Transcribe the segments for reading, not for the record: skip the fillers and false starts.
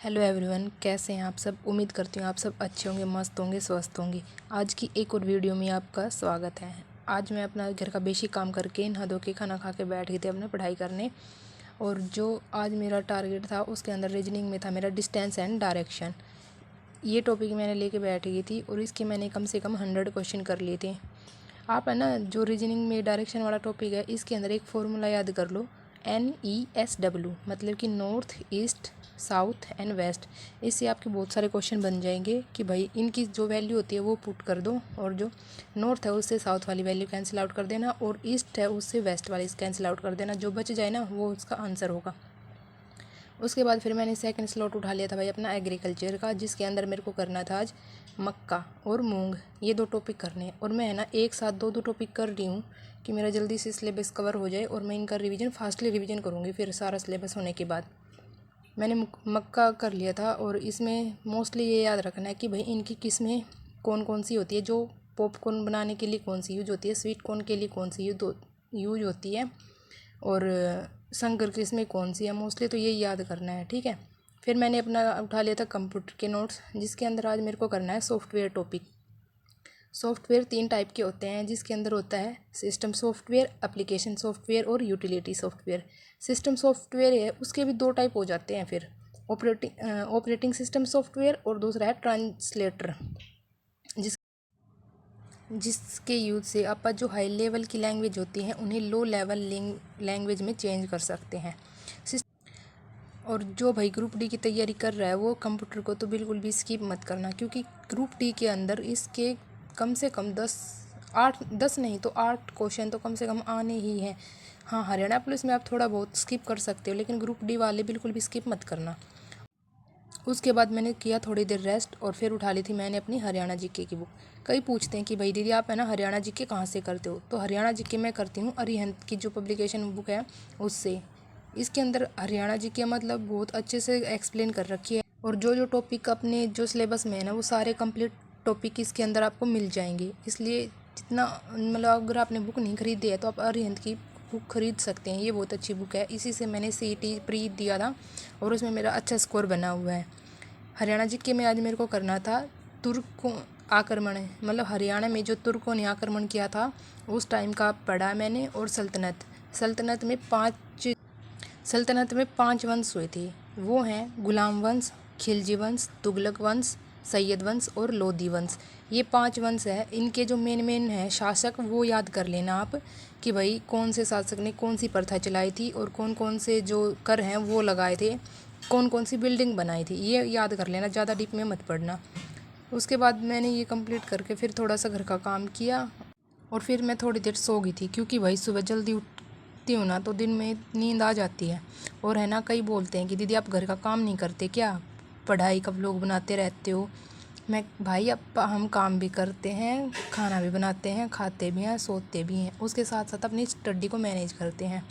Hello everyone, कैसे हैं आप सब। उम्मीद करती हूँ आप सब अच्छे होंगे, मस्त होंगे, स्वस्थ होंगे। आज की एक और वीडियो में आपका स्वागत है। आज मैं अपना घर का बेसिक काम करके नहा धो के खाना खा के बैठ गई थी अपने पढ़ाई करने। और जो आज मेरा टारगेट था उसके अंदर रीजनिंग में था मेरा डिस्टेंस एंड डायरेक्शन। ये टॉपिक मैंने लेके बैठ गई थी और इसके मैंने कम से कम 100 क्वेश्चन कर लिए थे। आप है ना, जो रीजनिंग में डायरेक्शन वाला टॉपिक है इसके अंदर एक फॉर्मूला याद कर लो, NESW, मतलब कि north, east, south and west. इससे आपके बहुत सारे क्वेश्चन बन जाएंगे कि भाई इनकी जो वैल्यू होती है वो पुट कर दो, और जो नॉर्थ है उससे साउथ वाली वैल्यू कैंसिल आउट कर देना, और ईस्ट है उससे वेस्ट वाली कैंसिल आउट कर देना। जो बच जाए ना वो उसका आंसर होगा। उसके बाद फिर मैंने सेकंड स्लॉट उठा लिया था भाई अपना एग्रीकल्चर का, जिसके अंदर मेरे को करना था आज मक्का और मूंग, ये दो टॉपिक करने हैं। और मैं है ना एक साथ दो टॉपिक कर रही हूँ कि मेरा जल्दी से सिलेबस कवर हो जाए, और मैं इनका रिवीजन फास्टली रिवीजन करूँगी फिर सारा सिलेबस होने के बाद। मैंने मक्का कर लिया था, और इसमें मोस्टली ये याद रखना है कि भाई इनकी किस्में कौन कौन सी होती है, जो पॉपकॉर्न बनाने के लिए कौन सी यूज होती है, स्वीट कॉर्न के लिए कौन सी यूज होती है, और संकर किस्में कौन सी है। मोस्टली तो ये याद करना है, ठीक है। फिर मैंने अपना उठा लिया था कंप्यूटर के नोट्स, जिसके अंदर आज मेरे को करना है सॉफ्टवेयर टॉपिक। सॉफ्टवेयर 3 टाइप के होते हैं, जिसके अंदर होता है सिस्टम सॉफ्टवेयर, एप्लीकेशन सॉफ्टवेयर और यूटिलिटी सॉफ्टवेयर। सिस्टम सॉफ्टवेयर है उसके भी 2 टाइप हो जाते हैं फिर, ऑपरेटिंग सिस्टम सॉफ्टवेयर, और दूसरा है ट्रांसलेटर, जिसके यूज से आप जो हाई लेवल की लैंग्वेज होती हैं उन्हें लो लेवल लैंग्वेज में चेंज कर सकते हैं। और जो भाई ग्रुप डी की तैयारी कर रहा है वो कंप्यूटर को तो बिल्कुल भी स्किप मत करना, क्योंकि ग्रुप डी के अंदर इसके कम से कम 10 नहीं तो 8 क्वेश्चन तो कम से कम आने ही हैं। हाँ, हरियाणा पुलिस में आप थोड़ा बहुत स्किप कर सकते हो, लेकिन ग्रुप डी वाले बिल्कुल भी स्किप मत करना। उसके बाद मैंने किया थोड़ी देर रेस्ट, और फिर उठा ली थी मैंने अपनी हरियाणा जीके की बुक। कई पूछते हैं कि भाई दीदी आप है ना हरियाणा जीके कहाँ से करते हो, तो हरियाणा जीके मैं करती हूँ अरिहंत की जो पब्लिकेशन बुक है उससे। इसके अंदर हरियाणा जीके मतलब बहुत अच्छे से एक्सप्लेन कर रखी है, और जो जो टॉपिक अपने जो सिलेबस में है ना वो सारे कंप्लीट टॉपिक इसके अंदर आपको मिल जाएंगे। इसलिए जितना मतलब अगर आपने बुक नहीं खरीदी है तो आप अरिहंत की बुक खरीद सकते हैं, ये बहुत अच्छी बुक है। इसी से मैंने CET प्री दिया था और उसमें मेरा अच्छा स्कोर बना हुआ है। हरियाणा जीके में आज मेरे को करना था तुर्कों आक्रमण, मतलब हरियाणा में जो तुर्कों ने आक्रमण किया था उस टाइम का पढ़ा मैंने। और सल्तनत में 5 वंश हुए थे, वो हैं गुलाम वंश, खिलजी वंश, तुगलक वंश, सैयद वंश और लोधी वंश। ये 5 वंश है। इनके जो मेन है शासक वो याद कर लेना आप, कि भाई कौन से शासक ने कौन सी प्रथा चलाई थी और कौन कौन से जो कर हैं वो लगाए थे, कौन कौन सी बिल्डिंग बनाई थी, ये याद कर लेना, ज़्यादा डीप में मत पढ़ना। उसके बाद मैंने ये कंप्लीट करके फिर थोड़ा सा घर का काम किया, और फिर मैं थोड़ी देर सो गई थी, क्योंकि भाई सुबह जल्दी उठती हूँ ना तो दिन में नींद आ जाती है। और है ना, कई बोलते हैं कि दीदी आप घर का काम नहीं करते क्या, पढ़ाई का व्लॉग बनाते रहते हो। मैं भाई अब हम काम भी करते हैं, खाना भी बनाते हैं, खाते भी हैं, सोते भी हैं, उसके साथ साथ अपनी स्टडी को मैनेज करते हैं।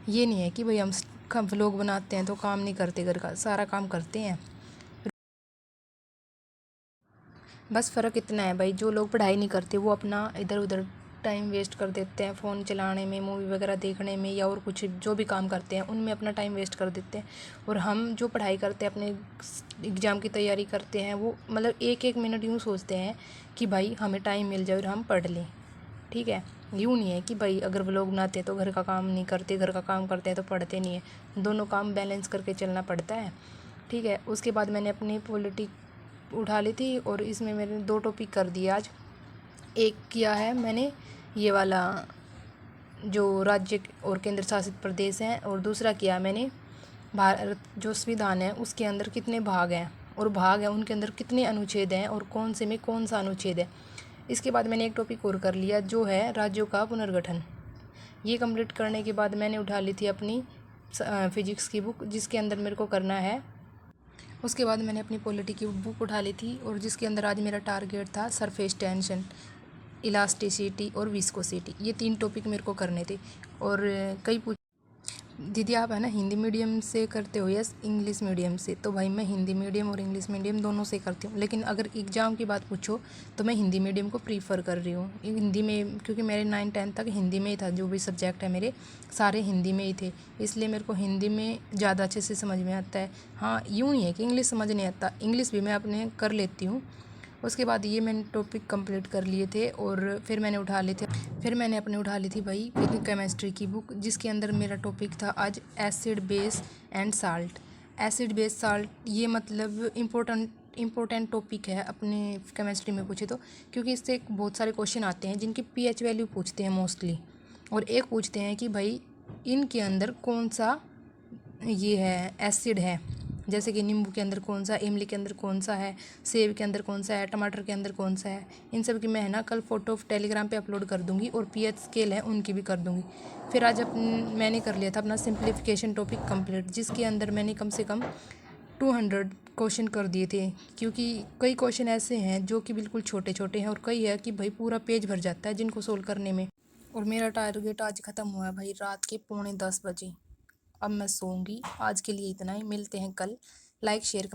ये नहीं है कि भाई हम व्लॉग बनाते हैं तो काम नहीं करते, घर का सारा काम करते हैं। बस फ़र्क इतना है भाई, जो लोग पढ़ाई नहीं करते वो अपना इधर उधर टाइम वेस्ट कर देते हैं, फ़ोन चलाने में, मूवी वगैरह देखने में, या और कुछ जो भी काम करते हैं उनमें अपना टाइम वेस्ट कर देते हैं। और हम जो पढ़ाई करते हैं, अपने एग्ज़ाम की तैयारी करते हैं, वो मतलब एक एक मिनट यूँ सोचते हैं कि भाई हमें टाइम मिल जाए और हम पढ़ लें, ठीक है। यूँ नहीं है कि भाई अगर व्लॉग बनाते हैं तो घर का काम नहीं करते, घर का काम करते हैं तो पढ़ते नहीं है। दोनों काम बैलेंस करके चलना पड़ता है, ठीक है। उसके बाद मैंने अपनी पॉलिटिक उठा ली थी, और इसमें मैंने 2 टॉपिक कर दिए आज। एक किया है मैंने ये वाला जो राज्य और केंद्र शासित प्रदेश हैं, और दूसरा किया मैंने भारत जो संविधान है उसके अंदर कितने भाग हैं, और भाग हैं उनके अंदर कितने अनुच्छेद हैं, और कौन से में कौन सा अनुच्छेद है। इसके बाद मैंने एक टॉपिक और कर लिया जो है राज्यों का पुनर्गठन। ये कंप्लीट करने के बाद मैंने उठा ली थी अपनी फिजिक्स की बुक, जिसके अंदर मेरे को करना है। उसके बाद मैंने अपनी पॉलिटी की बुक उठा ली थी, और जिसके अंदर आज मेरा टारगेट था सरफेस टेंशन, इलास्टिसिटी और विस्कोसिटी। ये 3 टॉपिक मेरे को करने थे। और कई दीदी आप है ना हिंदी मीडियम से करते हो या इंग्लिश मीडियम से? तो भाई मैं हिंदी मीडियम और इंग्लिश मीडियम दोनों से करती हूँ, लेकिन अगर एग्ज़ाम की बात पूछो तो मैं हिंदी मीडियम को प्रीफर कर रही हूँ। हिंदी में क्योंकि मेरे 9-10 तक हिंदी में ही था, जो भी सब्जेक्ट है मेरे सारे हिंदी में ही थे, इसलिए मेरे को हिंदी में ज़्यादा अच्छे से समझ में आता है। हाँ, यूँ ही है कि इंग्लिश समझ नहीं आता, इंग्लिश भी मैं अपने कर लेती हूँ। उसके बाद ये मैंने टॉपिक कंप्लीट कर लिए थे और फिर मैंने अपने उठा ली थी भाई फिजिक्स केमिस्ट्री की बुक, जिसके अंदर मेरा टॉपिक था आज acid base and salt. Acid base salt ये मतलब इम्पोर्टेंट टॉपिक है अपने केमिस्ट्री में पूछे तो, क्योंकि इससे बहुत सारे क्वेश्चन आते हैं जिनकी पीएच वैल्यू पूछते हैं मोस्टली, और एक पूछते हैं कि भाई इनके अंदर कौन सा ये है एसिड है, जैसे कि नींबू के अंदर कौन सा, इमली के अंदर कौन सा है, सेब के अंदर कौन सा है, टमाटर के अंदर कौन सा है। इन सब की मैं है ना कल फ़ोटो टेलीग्राम पे अपलोड कर दूंगी, और पीएच स्केल है उनकी भी कर दूंगी। फिर आज मैंने कर लिया था अपना सिंप्लीफिकेशन टॉपिक कंप्लीट, जिसके अंदर मैंने कम से कम 200 क्वेश्चन कर दिए थे, क्योंकि कई क्वेश्चन ऐसे हैं जो कि बिल्कुल छोटे छोटे हैं, और कई है कि भाई पूरा पेज भर जाता है जिनको सोल्व करने में। और मेरा टारगेट आज ख़त्म हुआ है भाई रात के 9:45 बजे। अब मैं सोऊंगी। आज के लिए इतना ही, मिलते हैं कल। Like share